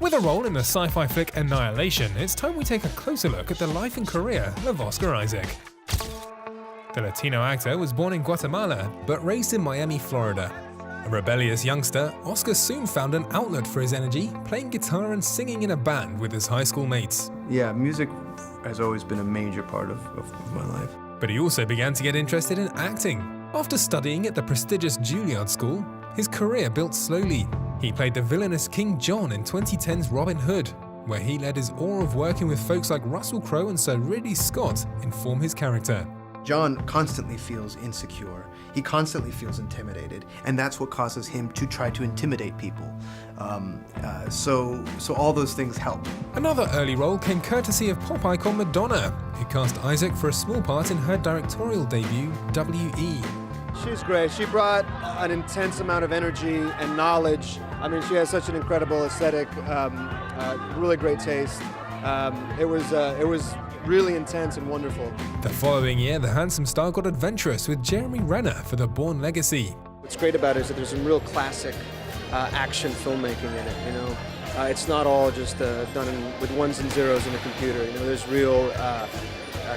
With a role in the sci-fi flick Annihilation, it's time we take a closer look at the life and career of Oscar Isaac. The Latino actor was born in Guatemala, but raised in Miami, Florida. A rebellious youngster, Oscar soon found an outlet for his energy, playing guitar and singing in a band with his high school mates. Yeah, music has always been a major part of my life. But he also began to get interested in acting. After studying at the prestigious Juilliard School, his career built slowly. He played the villainous King John in 2010's Robin Hood, where he let his awe of working with folks like Russell Crowe and Sir Ridley Scott inform his character. John constantly feels insecure. He constantly feels intimidated, and that's what causes him to try to intimidate people. So all those things help. Another early role came courtesy of pop icon Madonna, who cast Isaac for a small part in her directorial debut, W.E. She's great. She brought an intense amount of energy and knowledge. I mean, she has such an incredible aesthetic, really great taste. It was really intense and wonderful. The following year, the handsome star got adventurous with Jeremy Renner for The Bourne Legacy. What's great about it is that there's some real classic action filmmaking in it. You know, it's not all just done with ones and zeros in a computer. You know, there's real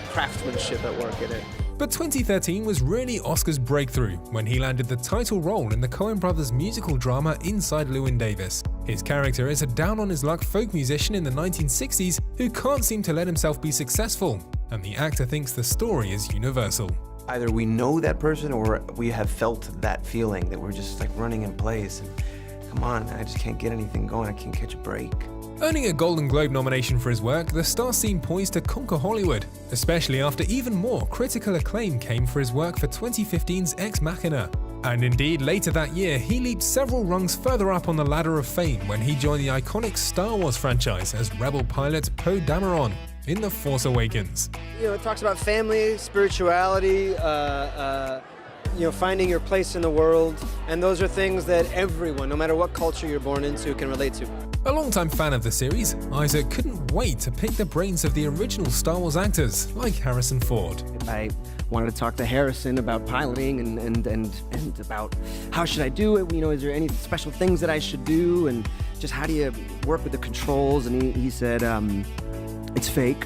craftsmanship at work in it. But 2013 was really Oscar's breakthrough when he landed the title role in the Coen brothers musical drama Inside Llewyn Davis. His character is a down-on-his-luck folk musician in the 1960s who can't seem to let himself be successful, and the actor thinks the story is universal. Either we know that person or we have felt that feeling that we're just like running in place and come on, I just can't get anything going, I can't catch a break. Earning a Golden Globe nomination for his work, the star seemed poised to conquer Hollywood, especially after even more critical acclaim came for his work for 2015's Ex Machina. And indeed, later that year, he leaped several rungs further up on the ladder of fame when he joined the iconic Star Wars franchise as rebel pilot Poe Dameron in The Force Awakens. You know, it talks about family, spirituality, you know, finding your place in the world, and those are things that everyone, no matter what culture you're born into, can relate to. A longtime fan of the series, Isaac couldn't wait to pick the brains of the original Star Wars actors, like Harrison Ford. I wanted to talk to Harrison about piloting and about how should I do it, you know, is there any special things that I should do, and just how do you work with the controls, and he said, it's fake.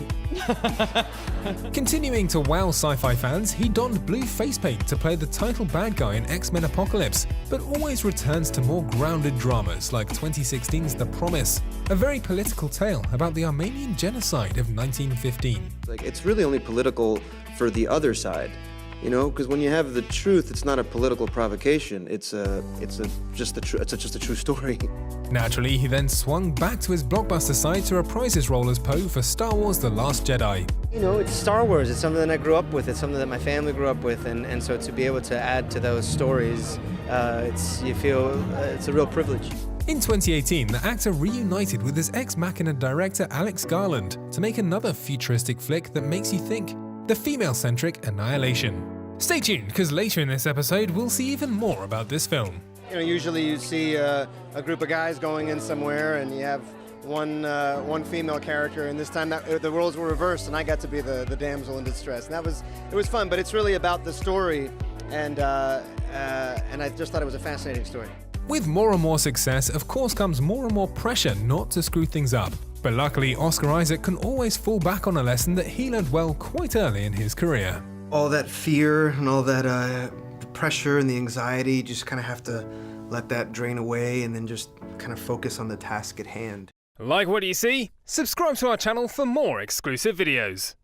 Continuing to wow sci-fi fans, he donned blue face paint to play the title bad guy in X-Men Apocalypse, but always returns to more grounded dramas like 2016's The Promise, a very political tale about the Armenian genocide of 1915. Like, it's really only political for the other side, you know, because when you have the truth, it's not a political provocation. It's just a true story. Naturally, he then swung back to his blockbuster side to reprise his role as Poe for Star Wars The Last Jedi. You know, it's Star Wars. It's something that I grew up with. It's something that my family grew up with, and so to be able to add to those stories, it's a real privilege. In 2018, the actor reunited with his Ex Machina director Alex Garland to make another futuristic flick that makes you think, the female-centric Annihilation. Stay tuned, because later in this episode, we'll see even more about this film. You know, usually you see a group of guys going in somewhere, and you have one female character, and this time the roles were reversed, and I got to be the damsel in distress, and it was fun. But it's really about the story, and I just thought it was a fascinating story. With more and more success, of course, comes more and more pressure not to screw things up. But luckily, Oscar Isaac can always fall back on a lesson that he learned well quite early in his career. All that fear and all that pressure and the anxiety, just kind of have to let that drain away and then just kind of focus on the task at hand. Like what you see? Subscribe to our channel for more exclusive videos.